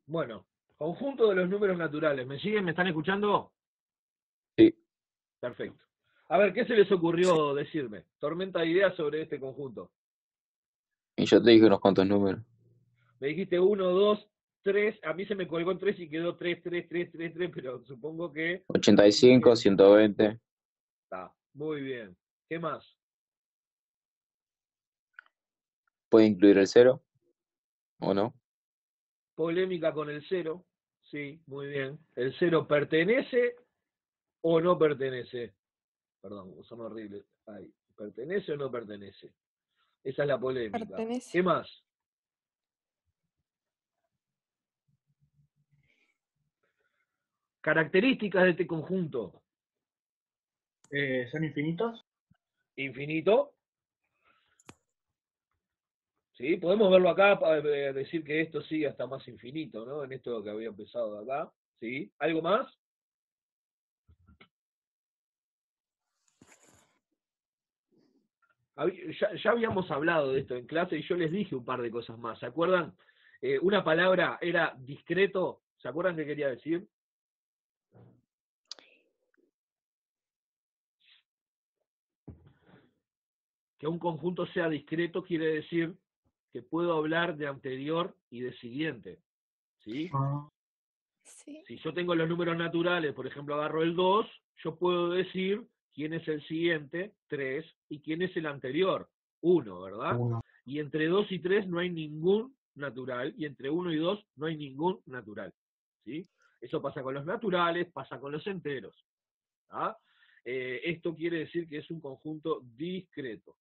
Bueno, conjunto de los números naturales. ¿Me siguen? ¿Me están escuchando? Sí. Perfecto. A ver, ¿qué se les ocurrió decirme? Tormenta de ideas sobre este conjunto. Y yo te dije unos cuantos números. Me dijiste uno, 2, 3. A mí se me colgó en 3 y quedó 3, 3, 3, 3, 3, pero supongo que 85, 120. está. Muy bien. ¿Qué más? ¿Puede incluir el cero o no? Polémica con el cero. Sí, muy bien. ¿El cero pertenece o no pertenece? Perdón, son horribles. Ay, ¿pertenece o no pertenece? Esa es la polémica. Pertenece. ¿Qué más? Características de este conjunto. ¿Son infinitos? Infinito. Sí, podemos verlo acá para decir que esto sigue hasta más infinito, ¿no? En esto que había empezado acá. ¿Sí? ¿Algo más? Ya habíamos hablado de esto en clase y yo les dije un par de cosas más. ¿Se acuerdan? Una palabra era discreto. ¿Se acuerdan qué quería decir? Que un conjunto sea discreto quiere decir que puedo hablar de anterior y de siguiente. ¿Sí? Sí. Si yo tengo los números naturales, por ejemplo, agarro el 2, yo puedo decir quién es el siguiente, 3, y quién es el anterior, 1, ¿verdad? 1. Y entre 2 y 3 no hay ningún natural, y entre 1 y 2 no hay ningún natural. ¿Sí? Eso pasa con los naturales, pasa con los enteros. ¿Ah? Esto quiere decir que es un conjunto discreto.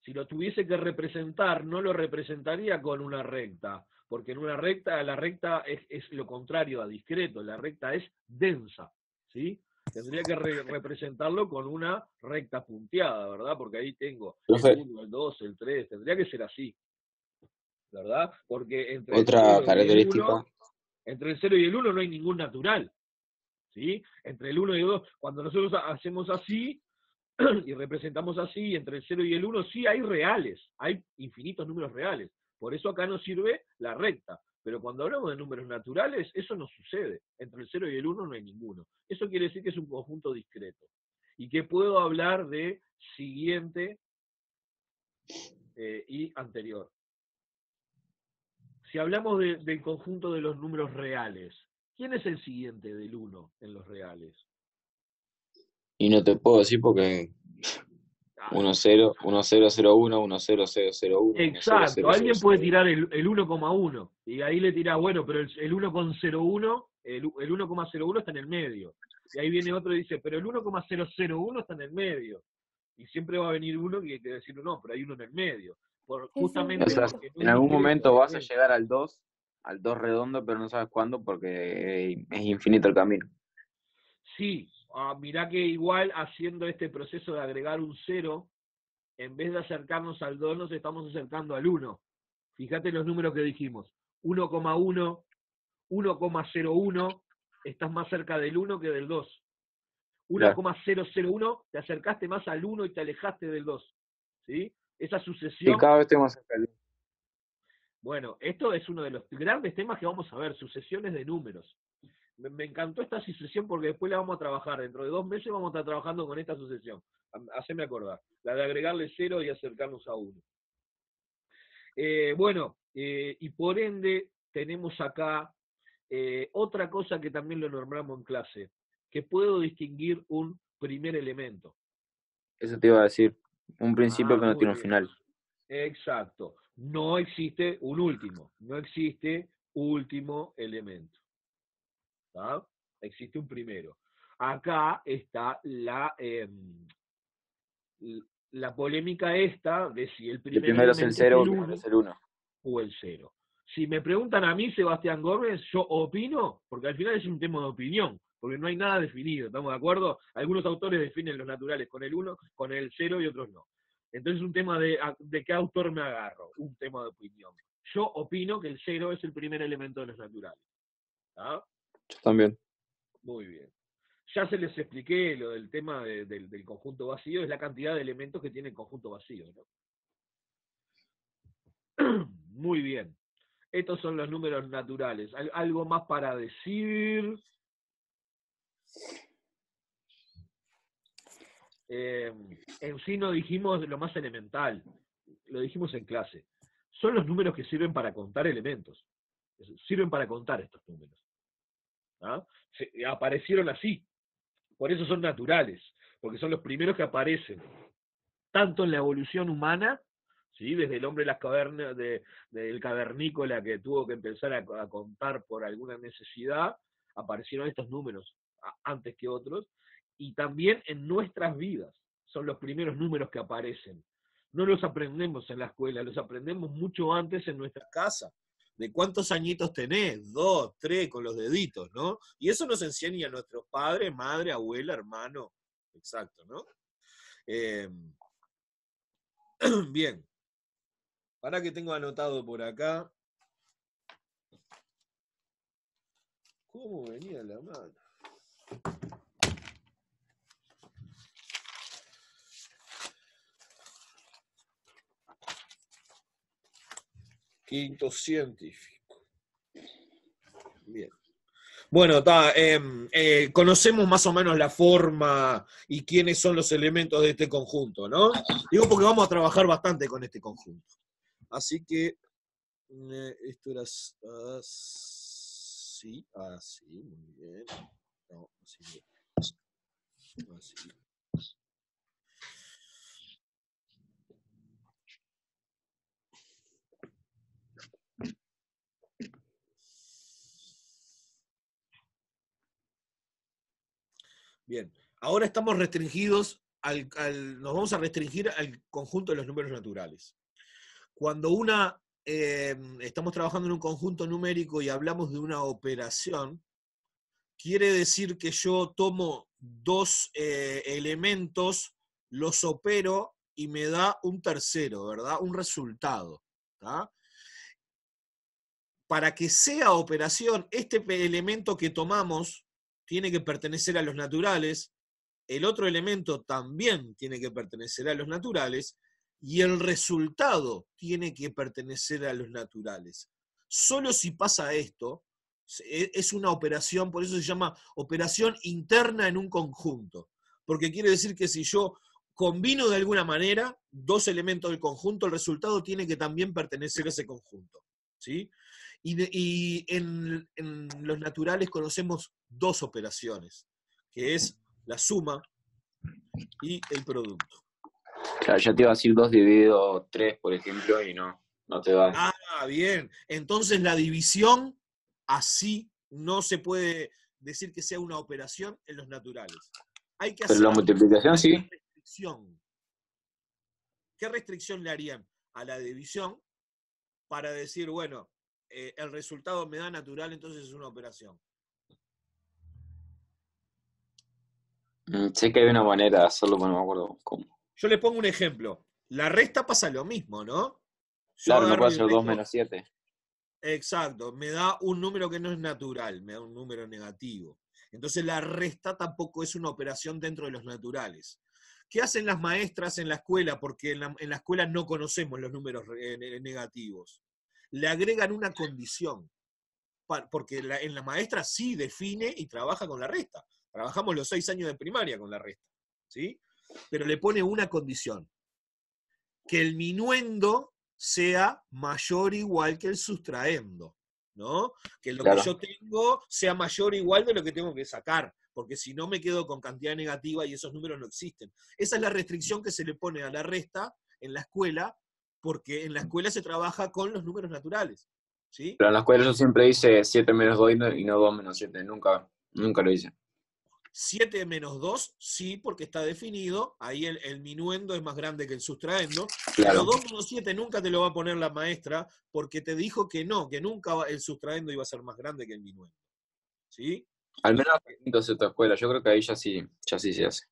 Si lo tuviese que representar, no lo representaría con una recta, porque en una recta, la recta es lo contrario a discreto, la recta es densa, ¿sí? Tendría que representarlo con una recta punteada, ¿verdad? Porque ahí tengo el Profe, 1, el 2, el 3, tendría que ser así, ¿verdad? Porque otra característica. entre el 0 y el 1 no hay ningún natural, ¿sí? Entre el 1 y el 2, cuando nosotros hacemos así, y representamos así, entre el 0 y el 1, sí hay reales, hay infinitos números reales. Por eso acá nos sirve la recta. Pero cuando hablamos de números naturales, eso no sucede. Entre el 0 y el 1 no hay ninguno. Eso quiere decir que es un conjunto discreto. Y que puedo hablar de siguiente y anterior. Si hablamos del conjunto de los números reales, ¿quién es el siguiente del 1 en los reales? Y no te puedo decir porque Ah, 1-0, 1-0-0-1, 1-0-0-0-1, exacto, alguien puede 1-0-0-0-1. tirar el 1,1 y ahí le tira, bueno, pero el 1,01, el 1,01 está en el medio. Y ahí viene otro y dice, pero el 1,001 está en el medio. Y siempre va a venir uno que quiere decir, no, pero hay uno en el medio. Es O Justamente sea, infinito. porque no en es algún discreto, momento vas a obviamente. llegar al 2 redondo, pero no sabes cuándo porque es infinito el camino. Sí, mirá que igual haciendo este proceso de agregar un 0, en vez de acercarnos al 2, nos estamos acercando al 1. Fíjate los números que dijimos. 1,1, 1,01, estás más cerca del 1 que del 2. Claro. 1,001, te acercaste más al 1 y te alejaste del 2. ¿Sí? Esa Y sucesión, cada vez tengo más cerca del bueno, esto es uno de los grandes temas que vamos a ver, sucesiones de números. Me encantó esta sucesión porque después la vamos a trabajar. Dentro de 2 meses vamos a estar trabajando con esta sucesión. Haceme acordar. La de agregarle 0 y acercarnos a 1. Bueno, y por ende tenemos acá otra cosa que también lo nombramos en clase, que puedo distinguir un primer elemento. Eso te iba a decir. Un principio que no Muy tiene un bien. final. Exacto. No existe un último, no existe último elemento. ¿Tá? Existe un primero. Acá está la polémica esta de si el El primer primero es el elemento es 0, el el primero 1 es el 1. o el 0. Si me preguntan a mí, Sebastián Gómez, yo opino, porque al final es un tema de opinión, porque no hay nada definido, ¿estamos de acuerdo? Algunos autores definen los naturales con el 1, con el 0 y otros no. Entonces es un tema de qué autor me agarro, un tema de opinión. Yo opino que el 0 es el primer elemento de los naturales. ¿Tá? Yo también. Muy bien. Ya se les expliqué lo del tema del conjunto vacío, es la cantidad de elementos que tiene el conjunto vacío, ¿no? Muy bien. Estos son los números naturales. ¿Algo más para decir? En sí no dijimos lo más elemental. Lo dijimos en clase. Son los números que sirven para contar elementos. Sirven para contar estos números. ¿Ah? Aparecieron así. Por eso son naturales. Porque son los primeros que aparecen. Tanto en la evolución humana, ¿sí? Desde el hombre de las cavernas, del cavernícola que tuvo que empezar a contar por alguna necesidad, aparecieron estos números antes que otros, y también en nuestras vidas son los primeros números que aparecen. No los aprendemos en la escuela, los aprendemos mucho antes en nuestra casa. ¿De cuántos añitos tenés? 2, 3, con los deditos, ¿no? Y eso nos enseña a nuestros padres, madre, abuela, hermano. Exacto, ¿no? Bien. Para que tengo anotado por acá. ¿Cómo venía la mano? Quinto científico. Bien. Bueno, conocemos más o menos la forma y quiénes son los elementos de este conjunto, ¿no? Digo porque vamos a trabajar bastante con este conjunto. Así que esto era así, así, muy bien. No, así. Así. Bien, ahora estamos restringidos, nos vamos a restringir al conjunto de los números naturales. Cuando estamos trabajando en un conjunto numérico y hablamos de una operación, quiere decir que yo tomo dos elementos, los opero y me da un tercero, ¿verdad? Un resultado. ¿Tá? Para que sea operación, este elemento que tomamos tiene que pertenecer a los naturales, el otro elemento también tiene que pertenecer a los naturales, y el resultado tiene que pertenecer a los naturales. Solo si pasa esto, es una operación, por eso se llama operación interna en un conjunto, porque quiere decir que si yo combino de alguna manera dos elementos del conjunto, el resultado tiene que también pertenecer a ese conjunto, ¿sí? Y en los naturales conocemos dos operaciones, que es la suma y el producto. Claro, ya te iba a decir 2 dividido 3, por ejemplo, y no te da. Ah, bien. Entonces la división así no se puede decir que sea una operación en los naturales. Hay que Pero hacer la multiplicación sí. una restricción. ¿Qué restricción le harían a la división para decir, bueno, el resultado me da natural, entonces es una operación? Sé que hay una manera de hacerlo, pero no me acuerdo cómo. Yo les pongo un ejemplo. La resta pasa lo mismo, ¿no? Claro, no puede ser 2 menos 7. Exacto, me da un número que no es natural, me da un número negativo. Entonces la resta tampoco es una operación dentro de los naturales. ¿Qué hacen las maestras en la escuela? Porque en la escuela no conocemos los números negativos. Le agregan una condición, porque en la maestra sí define y trabaja con la resta. Trabajamos los 6 años de primaria con la resta, ¿sí? Pero le pone una condición, que el minuendo sea mayor o igual que el sustraendo, ¿no? Que lo Claro. que yo tengo sea mayor o igual de lo que tengo que sacar, porque si no me quedo con cantidad negativa y esos números no existen. Esa es la restricción que se le pone a la resta en la escuela, porque en la escuela se trabaja con los números naturales, ¿sí? Pero en la escuela yo siempre hice 7 menos 2 y no 2 menos 7. Nunca lo hice. 7 menos 2, sí, porque está definido, ahí el minuendo es más grande que el sustraendo, Claro. pero 2 menos 7 nunca te lo va a poner la maestra, porque te dijo que no, que nunca el sustraendo iba a ser más grande que el minuendo. ¿Sí? Al menos en quinto sexto escuela, yo creo que ahí ya sí se hace.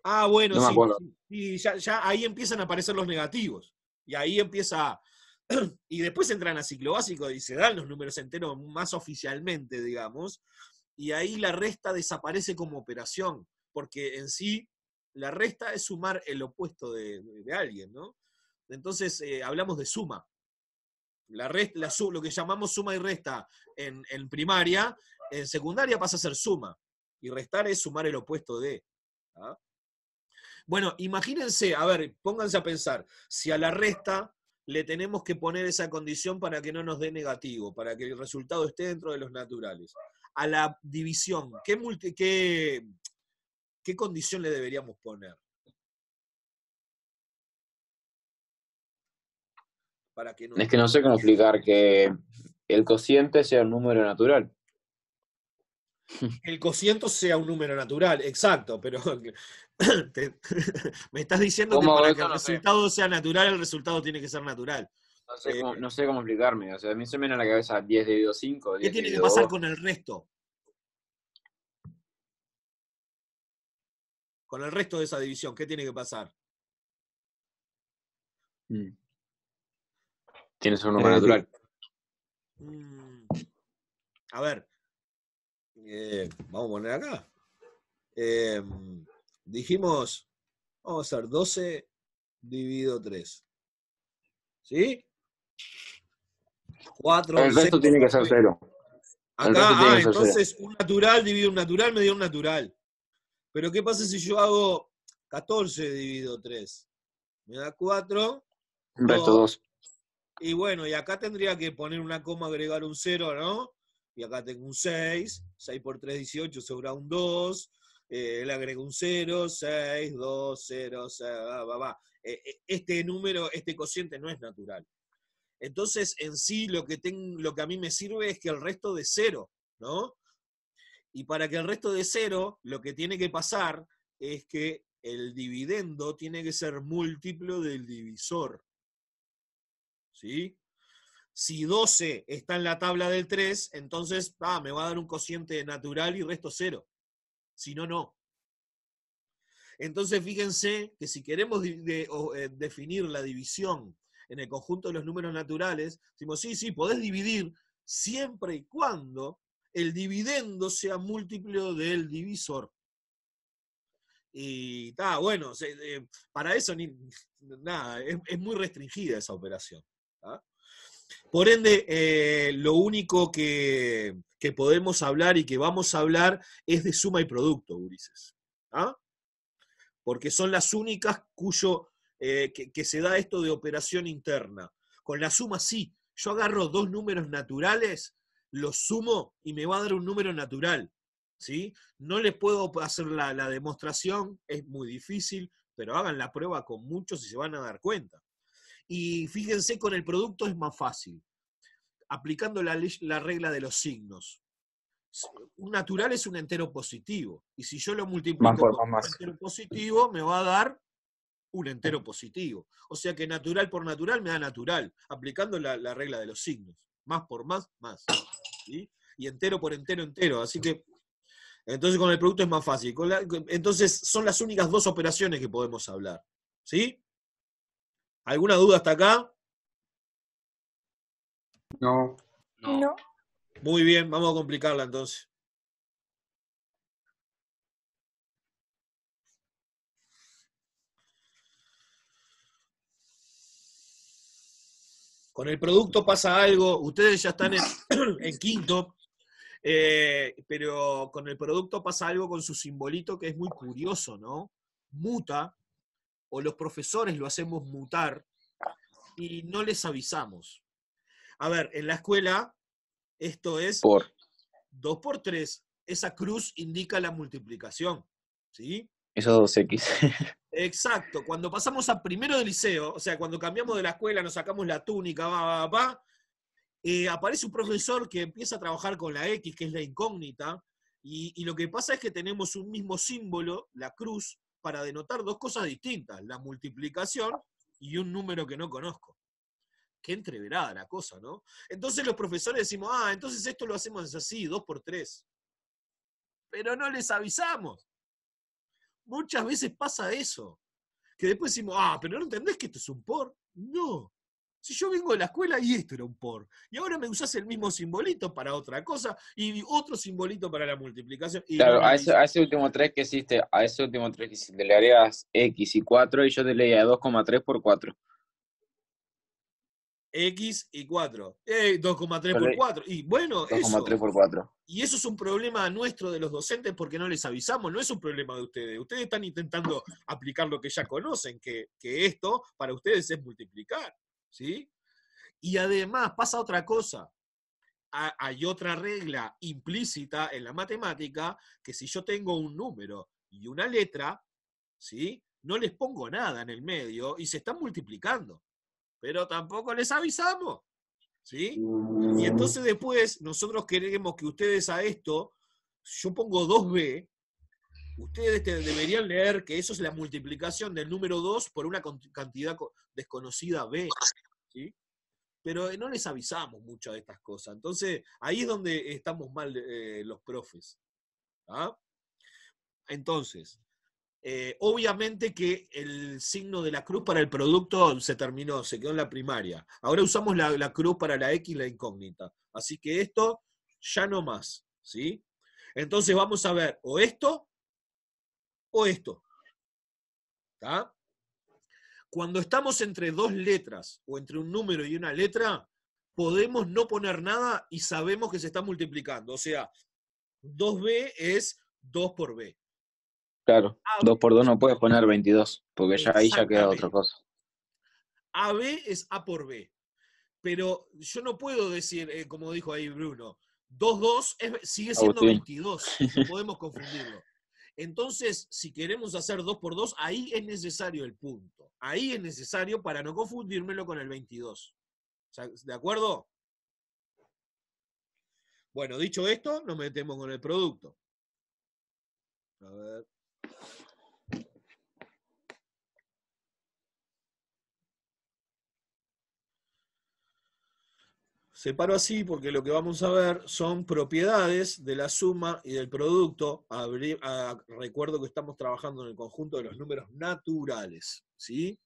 Ah, bueno, No me sí, acuerdo. y ya ahí empiezan a aparecer los negativos, y ahí empieza, y después entran a ciclo básico y se dan los números enteros más oficialmente, digamos, y ahí la resta desaparece como operación, porque en sí la resta es sumar el opuesto de alguien, ¿no? Entonces hablamos de suma, lo que llamamos suma y resta en primaria, en secundaria pasa a ser suma. Y restar es sumar el opuesto de. ¿Ah? Bueno, imagínense, a ver, pónganse a pensar, si a la resta le tenemos que poner esa condición para que no nos dé negativo, para que el resultado esté dentro de los naturales. A la división, ¿qué condición le deberíamos poner? Para que no Es que no sé cómo explicar que el cociente sea un número natural. el cociente sea un número natural, exacto, pero me estás diciendo que ¿Cómo para eso? que el No sé. resultado sea natural, el resultado tiene que ser natural. No sé cómo explicarme. O sea, a mí se me viene a la cabeza 10 dividido 5, ¿Qué 10 tiene que dividido pasar 2. con el resto? Con el resto de esa división, ¿qué tiene que pasar? Tienes un número natural. A ver, vamos a poner acá. Dijimos, vamos a hacer 12 dividido 3. ¿Sí? 4, El resto 6, tiene que ser 0. El resto tiene Acá, que ser 0. entonces un natural dividido un natural me dio un natural. Pero ¿qué pasa si yo hago 14 dividido 3? Me da 4. Un resto 2. Y bueno, y acá tendría que poner una coma, agregar un 0, ¿no? Y acá tengo un 6. 6 por 3, 18, sobra un 2. Le agrego un 0, 6, 2, 0, 6, va. Este número, este cociente no es natural. Entonces, en sí, lo que a mí me sirve es que el resto de 0, ¿no? Y para que el resto de 0, lo que tiene que pasar es que el dividendo tiene que ser múltiplo del divisor. ¿Sí? Si 12 está en la tabla del 3, entonces me va a dar un cociente natural y resto 0. Si no, no. Entonces, fíjense que si queremos definir la división en el conjunto de los números naturales, decimos, sí, podés dividir siempre y cuando el dividendo sea múltiplo del divisor. Y está, bueno, para eso nada, es muy restringida esa operación. ¿Ah? Por ende, lo único que podemos hablar y que vamos a hablar es de suma y producto, Ulises. ¿Ah? Porque son las únicas que se da esto de operación interna. Con la suma sí, yo agarro dos números naturales, los sumo y me va a dar un número natural. ¿Sí? No les puedo hacer la demostración, es muy difícil, pero hagan la prueba con muchos y se van a dar cuenta. Y fíjense, con el producto es más fácil, aplicando la regla de los signos. Un natural es un entero positivo, y si yo lo multiplico por un entero positivo, me va a dar un entero positivo. O sea que natural por natural me da natural, aplicando la regla de los signos. Más por más, más. ¿Sí? Y entero por entero, entero. Así que, entonces con el producto es más fácil. Entonces son las únicas dos operaciones que podemos hablar. ¿Sí? ¿Alguna duda hasta acá? No. No. Muy bien, vamos a complicarla entonces. Con el producto pasa algo, ustedes ya están en quinto, pero con el producto pasa algo con su simbolito que es muy curioso, ¿no? Muta, o los profesores lo hacemos mutar, y no les avisamos. A ver, en la escuela, esto es 2 por 3. Esa cruz indica la multiplicación, ¿sí? Eso es 2x. Exacto. Cuando pasamos a primero de liceo, o sea, cuando cambiamos de la escuela, nos sacamos la túnica, aparece un profesor que empieza a trabajar con la X, que es la incógnita, y lo que pasa es que tenemos un mismo símbolo, la cruz, para denotar dos cosas distintas, la multiplicación y un número que no conozco. Qué entreverada la cosa, ¿no? Entonces los profesores decimos, entonces esto lo hacemos así, 2 por 3. Pero no les avisamos. Muchas veces pasa eso. Que después decimos, pero no entendés que esto es un por. No. Si yo vengo de la escuela y esto era un por. Y ahora me usás el mismo simbolito para otra cosa y otro simbolito para la multiplicación. Y claro, no a ese último 3 que hiciste, le harías x y 4 y yo te leía 2,3 por 4. X y 4. 2,3 por 4. Y bueno, 2,3 eso. por 4. Y eso es un problema nuestro de los docentes porque no les avisamos, no es un problema de ustedes. Ustedes están intentando aplicar lo que ya conocen, que esto para ustedes es multiplicar, ¿sí? Y además pasa otra cosa. Hay otra regla implícita en la matemática, que si yo tengo un número y una letra, ¿sí? No les pongo nada en el medio y se están multiplicando. Pero tampoco les avisamos, ¿sí? Y entonces después nosotros queremos que ustedes a esto, yo pongo 2b, ustedes deberían leer que eso es la multiplicación del número 2 por una cantidad desconocida b, ¿sí? Pero no les avisamos muchas de estas cosas. Entonces ahí es donde estamos mal los profes. ¿Ah? Entonces, obviamente que el signo de la cruz para el producto se terminó, se quedó en la primaria. Ahora usamos la cruz para la X y la incógnita. Así que esto ya no más, ¿sí? Entonces vamos a ver o esto o esto. ¿Tá? Cuando estamos entre dos letras o entre un número y una letra, podemos no poner nada y sabemos que se está multiplicando. O sea, 2b es 2 por b. Claro, 2 por 2 no puedes poner 22, porque ya ahí ya queda otra cosa. AB es A por B. Pero yo no puedo decir, como dijo ahí Bruno, 2 sigue siendo Agustín. 22. No podemos confundirlo. Entonces, si queremos hacer 2 por 2, ahí es necesario el punto. Ahí es necesario para no confundírmelo con el 22. ¿De acuerdo? Bueno, dicho esto, nos metemos con el producto. A ver. Separo así porque lo que vamos a ver son propiedades de la suma y del producto. Recuerdo que estamos trabajando en el conjunto de los números naturales, ¿sí?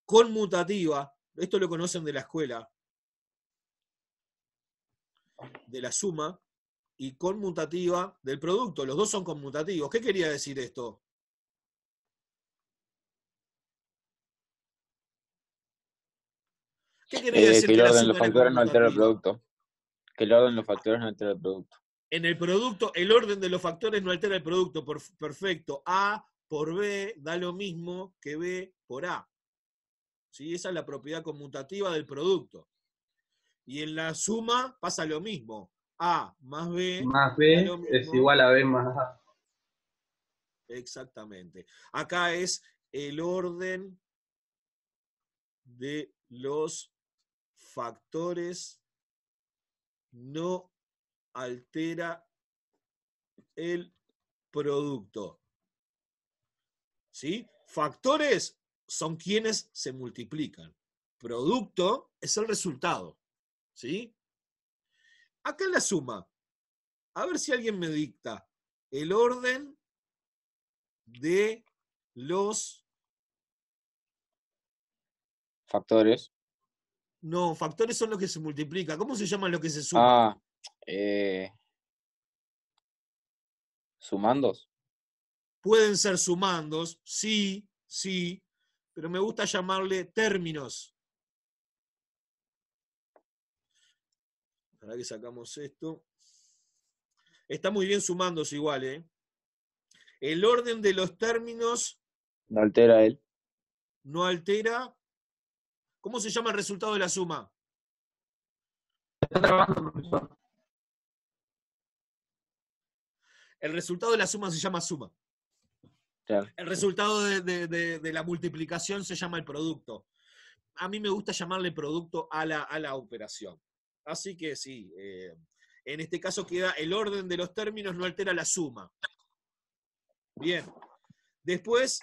Conmutativa, esto lo conocen de la escuela, de la suma, y conmutativa del producto. Los dos son conmutativos. ¿Qué quería decir esto? ¿Qué quería decir que el la orden de suma los era factores no altera el conmutativa? producto. Que el orden de los factores no altera el producto. En el producto, el orden de los factores no altera el producto. Perfecto. A por B da lo mismo que B por A. ¿Sí? Esa es la propiedad conmutativa del producto. Y en la suma pasa lo mismo. A más B Más da B lo mismo. es igual a B más A. Exactamente. Acá es el orden de los factores no altera el producto. ¿Sí? Factores son quienes se multiplican. Producto es el resultado. ¿Sí? Acá en la suma, a ver si alguien me dicta el orden de los... Factores. No, factores son los que se multiplican. ¿Cómo se llaman los que se suman? ¿Sumandos? Pueden ser sumandos, sí, pero me gusta llamarle términos. Ahora que sacamos esto. Está muy bien sumándose igual, ¿eh? El orden de los términos No altera él. no altera. ¿Cómo se llama el resultado de la suma? Está trabajando, profesor. El resultado de la suma se llama suma. Claro. El resultado de la multiplicación se llama el producto. A mí me gusta llamarle producto a la operación. Así que sí, en este caso queda el orden de los términos no altera la suma. Bien. Después,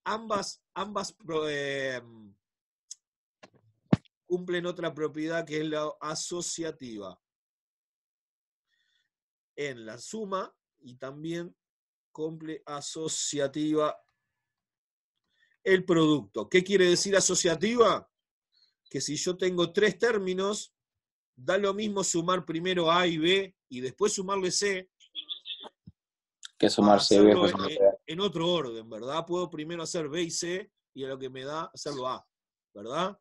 ambas cumplen otra propiedad que es la asociativa. En la suma y también cumple asociativa el producto. ¿Qué quiere decir asociativa? Que si yo tengo 3 términos, da lo mismo sumar primero A y B y después sumarle C. Que sumar C, B, después hacerlo sumar C. en otro orden, ¿verdad? Puedo primero hacer B y C y a lo que me da hacerlo A. ¿verdad?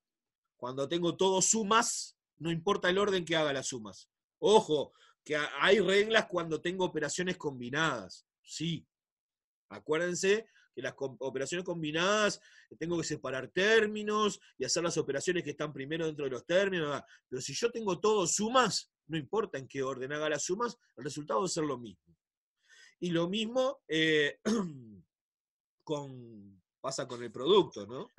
Cuando tengo todo sumas, no importa el orden que haga las sumas. Ojo, que hay reglas cuando tengo operaciones combinadas. Sí. Acuérdense que las operaciones combinadas tengo que separar términos y hacer las operaciones que están primero dentro de los términos. ¿Verdad? Pero si yo tengo todo sumas, no importa en qué orden haga las sumas, el resultado va a ser lo mismo. Y lo mismo pasa con el producto, ¿no?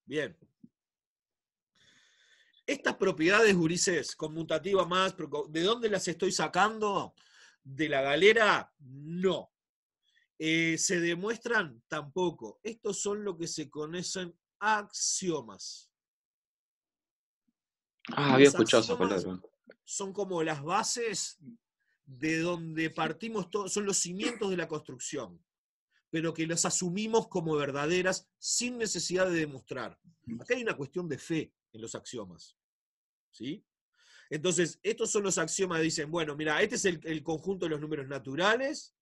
Bien. Estas propiedades, gurises, conmutativa más, ¿de dónde las estoy sacando? ¿De la galera? No. ¿Se demuestran? Tampoco. Estos son lo que se conocen axiomas. Había escuchado esa palabra. Son como las bases de donde partimos todos, son los cimientos de la construcción, pero que las asumimos como verdaderas sin necesidad de demostrar. Acá hay una cuestión de fe en los axiomas. ¿Sí? Entonces, estos son los axiomas, dicen, bueno, mira, este es el conjunto de los números naturales.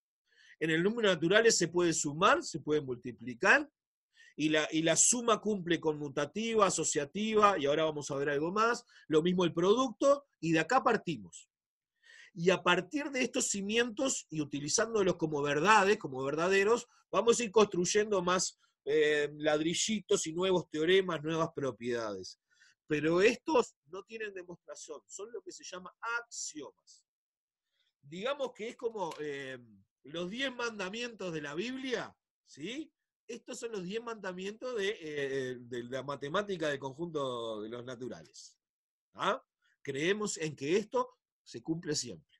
En el número naturales se puede sumar, se puede multiplicar, y la suma cumple conmutativa, asociativa, y ahora vamos a ver algo más, lo mismo el producto, y de acá partimos. Y a partir de estos cimientos, y utilizándolos como verdades, como verdaderos, vamos a ir construyendo más ladrillitos y nuevos teoremas, nuevas propiedades. Pero estos no tienen demostración, son lo que se llama axiomas. Digamos que es como los 10 mandamientos de la Biblia, ¿sí? Estos son los 10 mandamientos de la matemática del conjunto de los naturales. ¿Ah? Creemos en que esto se cumple siempre.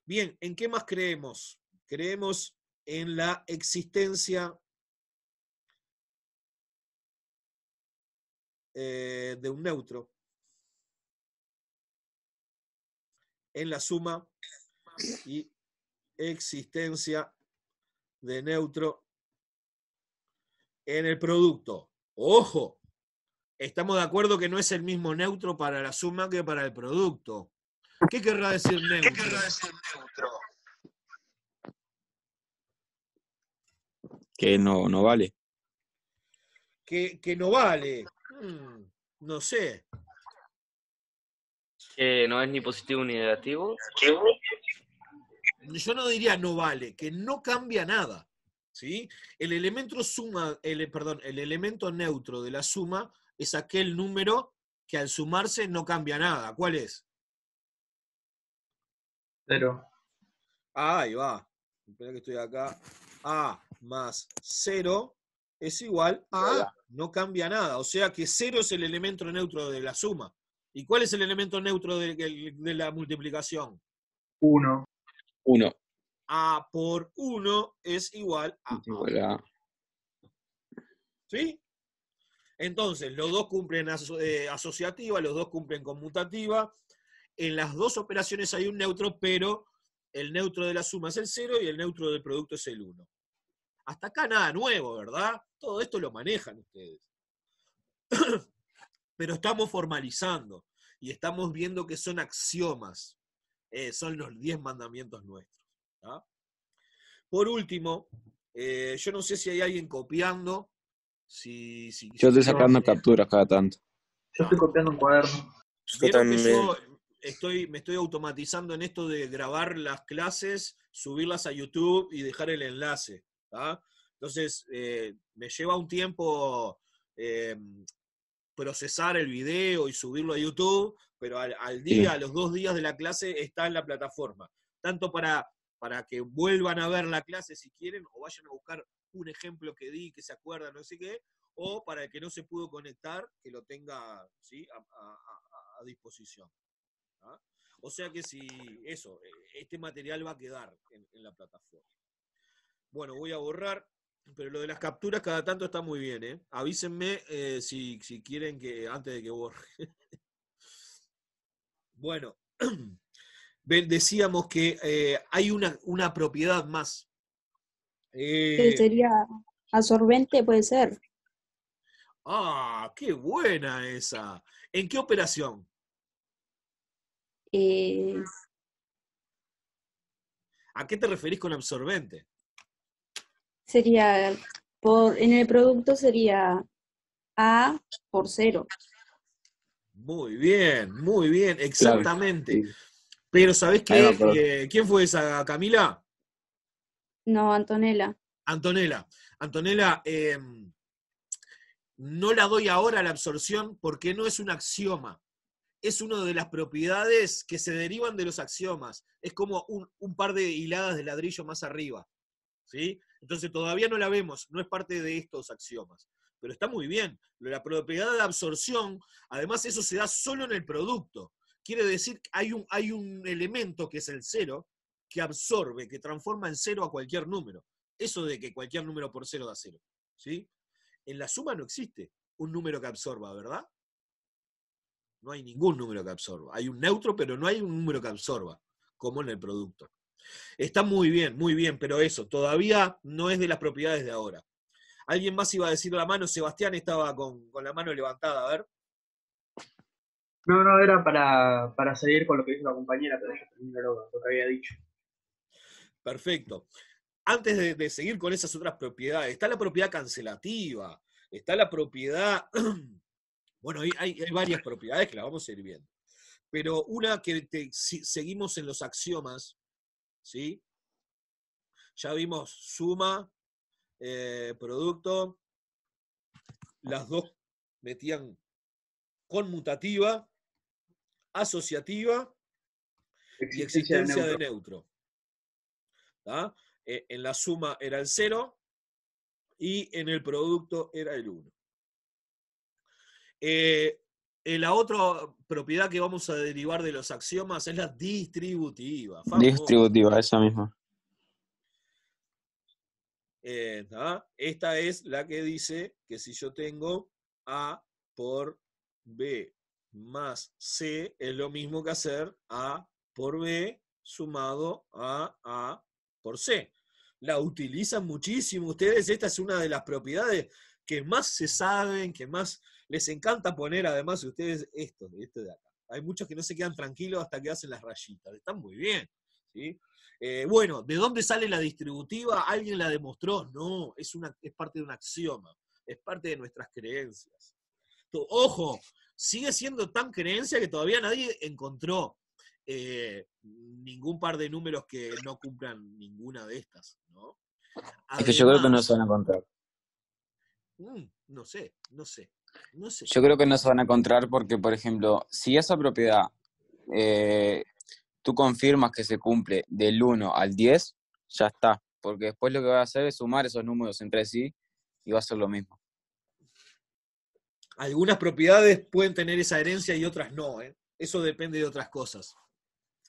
Bien, ¿en qué más creemos? Creemos en la existencia de un neutro, en la suma y existencia de neutro en el producto. ¡Ojo! Estamos de acuerdo que no es el mismo neutro para la suma que para el producto. ¿Qué querrá decir neutro? Que no vale. Que no vale. No sé. Que no es ni positivo ni negativo. Yo no diría no vale, que no cambia nada. ¿Sí? El elemento el elemento neutro de la suma es aquel número que al sumarse no cambia nada. ¿Cuál es? 0. Ahí va. Espera que estoy acá. A más 0 es igual a A. No cambia nada. O sea que 0 es el elemento neutro de la suma. ¿Y cuál es el elemento neutro de la multiplicación? 1. 1. A por 1 es igual a A. ¿Sí? Entonces, los dos cumplen asociativa, los dos cumplen conmutativa. En las dos operaciones hay un neutro, pero el neutro de la suma es el 0 y el neutro del producto es el 1. Hasta acá nada nuevo, ¿verdad? Todo esto lo manejan ustedes. Pero estamos formalizando y estamos viendo que son axiomas. Son los 10 mandamientos nuestros. ¿Ah? Por último, yo no sé si hay alguien copiando. Yo estoy sacando capturas cada tanto. Yo estoy copiando un cuaderno. Vieron que yo me estoy automatizando en esto de grabar las clases, subirlas a YouTube y dejar el enlace. ¿Ah? Entonces, me lleva un tiempo procesar el video y subirlo a YouTube, pero al día, a los 2 días de la clase, está en la plataforma. Tanto para que vuelvan a ver la clase si quieren, o vayan a buscar un ejemplo que di, que se acuerdan, no sé qué, o para el que no se pudo conectar, que lo tenga, ¿sí?, a disposición. ¿Ah? O sea que este material va a quedar en la plataforma. Bueno, voy a borrar, pero lo de las capturas cada tanto está muy bien, ¿eh? Avísenme si quieren que antes de que borre. Bueno, decíamos que hay una propiedad más. Que sería absorbente, puede ser. ¡Ah, qué buena esa! ¿En qué operación? ¿A qué te referís con absorbente? Sería, en el producto sería A por 0. Muy bien, Claro. exactamente. Sí. Pero ¿sabés Ahí me qué? acuerdo. ¿Quién fue esa, Camila? No, Antonella. Antonella. Antonella, no la doy ahora a la absorción porque no es un axioma. Es una de las propiedades que se derivan de los axiomas. Es como un par de hiladas de ladrillo más arriba. ¿Sí? Entonces todavía no la vemos, no es parte de estos axiomas. Pero está muy bien. La propiedad de absorción, además eso se da solo en el producto. Quiere decir que hay un elemento que es el 0, que absorbe, que transforma en 0 a cualquier número. Eso de que cualquier número por 0 da 0. ¿Sí? En la suma no existe un número que absorba, ¿verdad? No hay ningún número que absorba. Hay un neutro, pero no hay un número que absorba, como en el producto. Está muy bien, pero eso, todavía no es de las propiedades de ahora. ¿Alguien más iba a decir la mano? Sebastián estaba con la mano levantada, a ver. No, era para seguir con lo que dijo la compañera, pero yo termino lo que había dicho. Perfecto. Antes de seguir con esas otras propiedades, está la propiedad cancelativa, está la propiedad... Bueno, hay varias propiedades que las vamos a ir viendo. Pero una que si seguimos en los axiomas, ¿sí? Ya vimos suma, producto, las dos metían conmutativa, asociativa y existencia de neutro. ¿Tá? En la suma era el 0 y en el producto era el 1. La otra propiedad que vamos a derivar de los axiomas es la distributiva. Distributiva, esa misma. Esta es la que dice que si yo tengo A por B más C, es lo mismo que hacer A por B sumado a A por C. La utilizan muchísimo ustedes, esta es una de las propiedades que más se saben, que más les encanta poner, además ustedes esto de acá. Hay muchos que no se quedan tranquilos hasta que hacen las rayitas, están muy bien, ¿sí? Bueno, ¿de dónde sale la distributiva? ¿Alguien la demostró? No, es parte de un axioma, es parte de nuestras creencias. Ojo, sigue siendo tan creencia que todavía nadie encontró ningún par de números que no cumplan ninguna de estas, ¿no? Además, es que yo creo que no se van a encontrar. No sé. Yo creo que no se van a encontrar porque, por ejemplo, si esa propiedad tú confirmas que se cumple del 1 al 10, ya está. Porque después lo que va a hacer es sumar esos números entre sí y va a ser lo mismo. Algunas propiedades pueden tener esa herencia y otras no, ¿eh? Eso depende de otras cosas.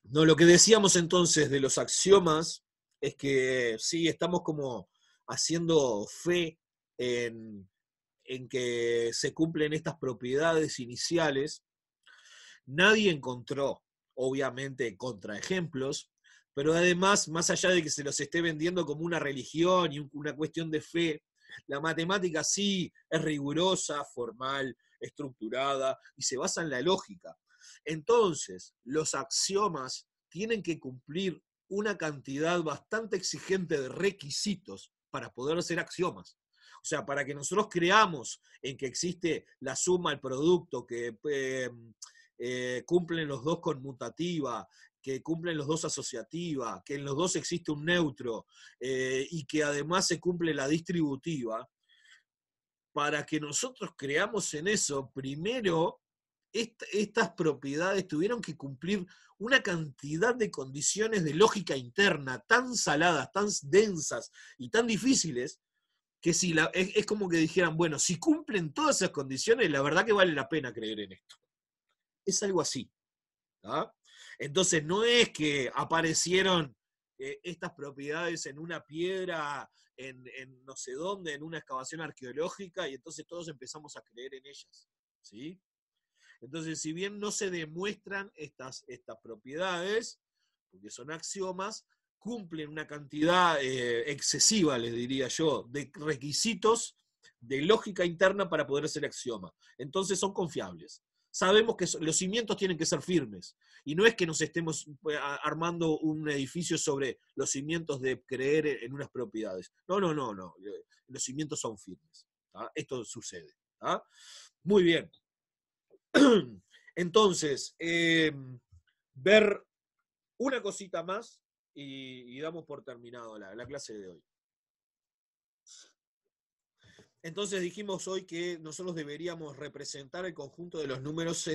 No, lo que decíamos entonces de los axiomas es que sí, estamos como haciendo fe en que se cumplen estas propiedades iniciales. Nadie encontró, obviamente, contraejemplos, pero además, más allá de que se los esté vendiendo como una religión y una cuestión de fe, la matemática sí es rigurosa, formal, estructurada y se basa en la lógica. Entonces, los axiomas tienen que cumplir una cantidad bastante exigente de requisitos para poder ser axiomas. O sea, para que nosotros creamos en que existe la suma, el producto, que cumplen los dos conmutativa, que cumplen los dos asociativa, que en los dos existe un neutro y que además se cumple la distributiva, para que nosotros creamos en eso, primero estas propiedades tuvieron que cumplir una cantidad de condiciones de lógica interna tan saladas, tan densas y tan difíciles, que si es como que dijeran, bueno, si cumplen todas esas condiciones, la verdad que vale la pena creer en esto. Es algo así. ¿Ah? Entonces no es que aparecieron estas propiedades en una piedra, en no sé dónde, en una excavación arqueológica, y entonces todos empezamos a creer en ellas. ¿Sí? Entonces, si bien no se demuestran estas propiedades, porque son axiomas, cumplen una cantidad excesiva, les diría yo, de requisitos de lógica interna para poder ser axioma. Entonces son confiables. sabemos que los cimientos tienen que ser firmes. Y no es que nos estemos armando un edificio sobre los cimientos de creer en unas propiedades. No. Los cimientos son firmes. ¿Tá? Esto sucede. ¿Tá? Muy bien. Entonces, ver una cosita más y damos por terminado la clase de hoy. Entonces dijimos hoy que nosotros deberíamos representar el conjunto de los números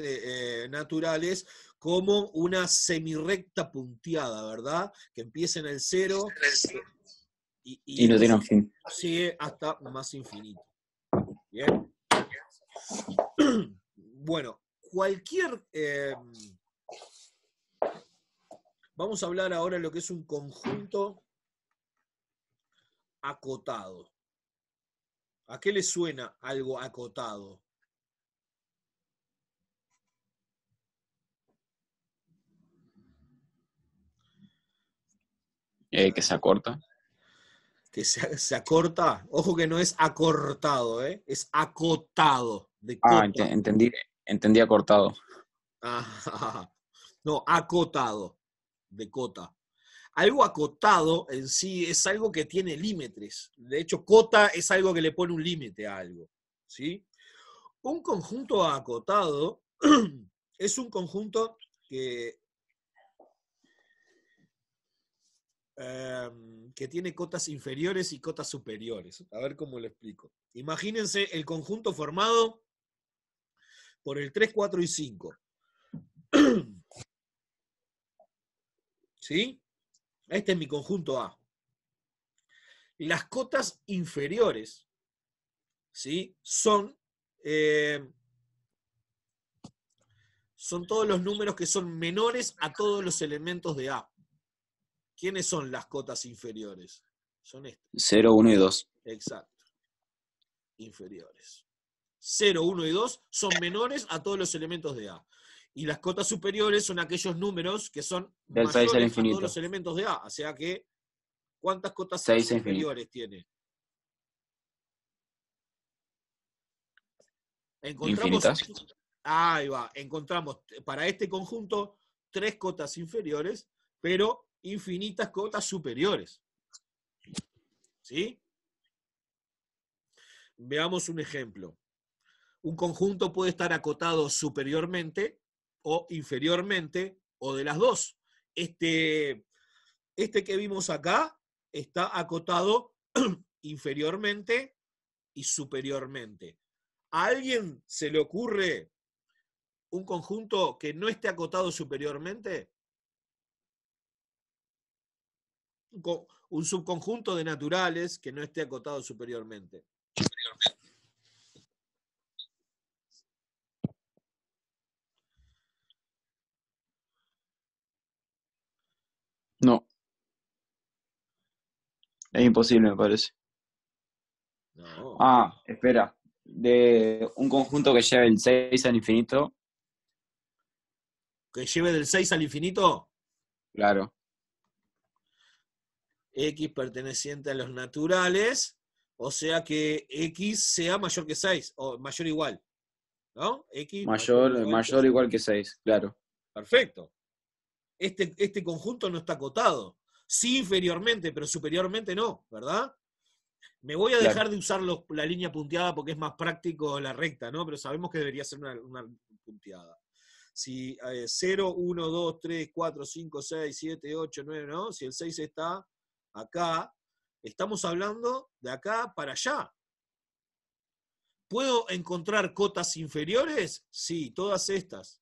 naturales como una semirrecta punteada, ¿verdad? Que empieza en el 0 Y no tiene fin. sigue hasta más infinito. Bien. Bueno, vamos a hablar ahora de lo que es un conjunto acotado. ¿A qué le suena algo acotado? Que se acorta. Que se acorta. Ojo que no es acortado, es acotado. De cota. Entendí acortado. No, acotado. De cota. Algo acotado en sí es algo que tiene límites. De hecho, cota es algo que le pone un límite a algo. ¿Sí? Un conjunto acotado es un conjunto que tiene cotas inferiores y cotas superiores. A ver cómo lo explico. Imagínense el conjunto formado por el 3, 4 y 5. ¿Sí? Este es mi conjunto A. Las cotas inferiores, ¿sí? Son todos los números que son menores a todos los elementos de A. ¿Quiénes son las cotas inferiores? Son estas. 0, 1 y 2. Exacto. Inferiores. 0, 1 y 2 son menores a todos los elementos de A. Y las cotas superiores son aquellos números que son Del 6 al mayores a infinito. todos los elementos de A. O sea que, ¿cuántas cotas 6 superiores tiene? Infinitas. Ahí va. Encontramos para este conjunto 3 cotas inferiores, pero infinitas cotas superiores. ¿Sí? Veamos un ejemplo. Un conjunto puede estar acotado superiormente o inferiormente, o de las dos. Este que vimos acá está acotado inferiormente y superiormente. ¿A alguien se le ocurre un conjunto que no esté acotado superiormente? Un subconjunto de naturales que no esté acotado superiormente. No. Es imposible, me parece. No. Espera. De un conjunto que lleve el 6 al infinito. ¿Que lleve del 6 al infinito? Claro. X perteneciente a los naturales, o sea que X sea mayor que 6, o mayor o igual. ¿No? X Mayor igual que 6, claro. Perfecto. Este conjunto no está acotado. Sí inferiormente, pero superiormente no, ¿verdad? Me voy a dejar de usar la línea punteada porque es más práctico la recta, ¿no? Pero sabemos que debería ser una punteada. Si 0, 1, 2, 3, 4, 5, 6, 7, 8, 9, ¿no? Si el 6 está acá, estamos hablando de acá para allá. ¿Puedo encontrar cotas inferiores? Sí, todas estas.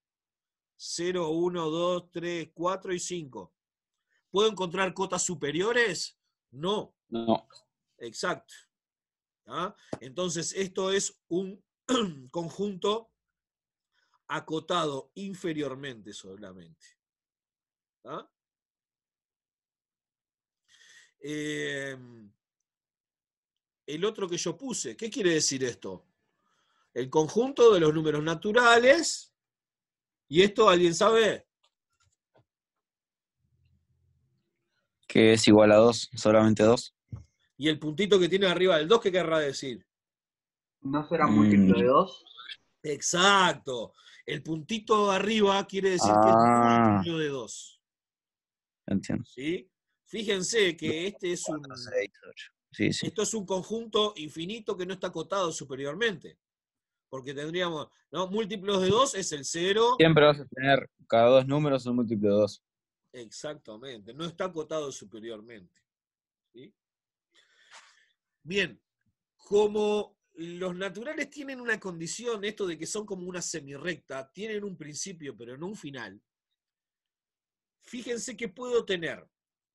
0, 1, 2, 3, 4 y 5. ¿Puedo encontrar cotas superiores? No. No. Exacto. ¿Ah? Entonces, esto es un conjunto acotado inferiormente solamente. ¿Ah? El otro que yo puse, ¿qué quiere decir esto? El conjunto de los números naturales, y esto ¿alguien sabe? Que es igual a 2, solamente 2. Y el puntito que tiene arriba del 2, ¿qué querrá decir? ¿No será múltiplo de 2? Exacto. El puntito arriba quiere decir que es Ah, múltiplo de 2. entiendo. ¿Sí? Fíjense que este es 4, 6, 8. Sí, sí. esto es un conjunto infinito que no está acotado superiormente. Porque tendríamos, ¿no? Múltiplos de 2 es el 0. Siempre vas a tener, cada dos números un múltiplo de 2. Exactamente, no está acotado superiormente. ¿Sí? Bien, como los naturales tienen una condición, esto de que son como una semirrecta, tienen un principio pero no un final, fíjense que puedo tener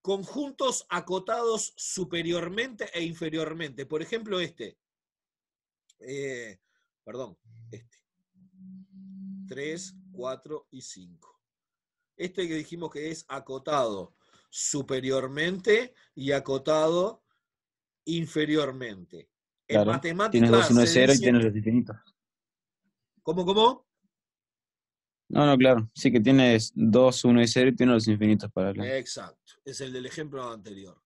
conjuntos acotados superiormente e inferiormente. Por ejemplo, este. Perdón, este. 3, 4 y 5. Este que dijimos que es acotado superiormente y acotado inferiormente. En Claro. Tienes 2, matemáticas 1 se es 0 y dice... tienes los infinitos. ¿Cómo? No, claro. Sí que tienes 2, 1 y 0 y tienes los infinitos para hablar. Exacto, es el del ejemplo anterior.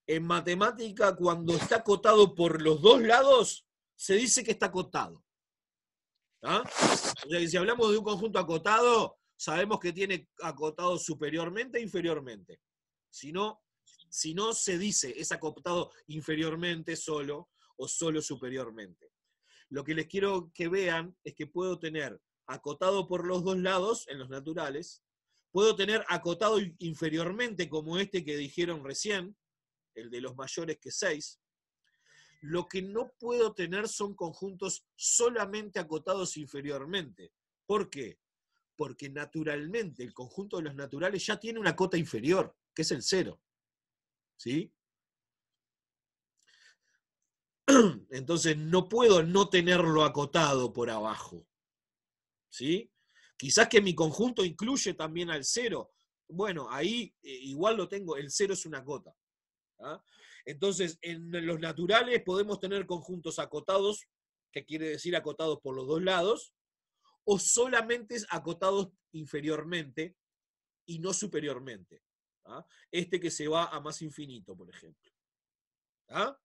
En matemática, cuando está acotado por los dos lados, se dice que está acotado. ¿Ah? O sea, que si hablamos de un conjunto acotado, sabemos que tiene acotado superiormente e inferiormente. Si no, se dice es acotado inferiormente solo o solo superiormente. Lo que les quiero que vean es que puedo tener acotado por los dos lados en los naturales, puedo tener acotado inferiormente como este que dijeron recién, el de los mayores que 6. Lo que no puedo tener son conjuntos solamente acotados inferiormente. ¿Por qué? Porque naturalmente el conjunto de los naturales ya tiene una cota inferior, que es el 0. ¿Sí? Entonces no puedo no tenerlo acotado por abajo. ¿Sí? Quizás que mi conjunto incluye también al 0. Bueno, ahí igual lo tengo, el 0 es una cota. ¿Ah? Entonces, en los naturales podemos tener conjuntos acotados, que quiere decir acotados por los dos lados, o solamente acotados inferiormente y no superiormente. ¿Ah? Este que se va a más infinito, por ejemplo. ¿Ah?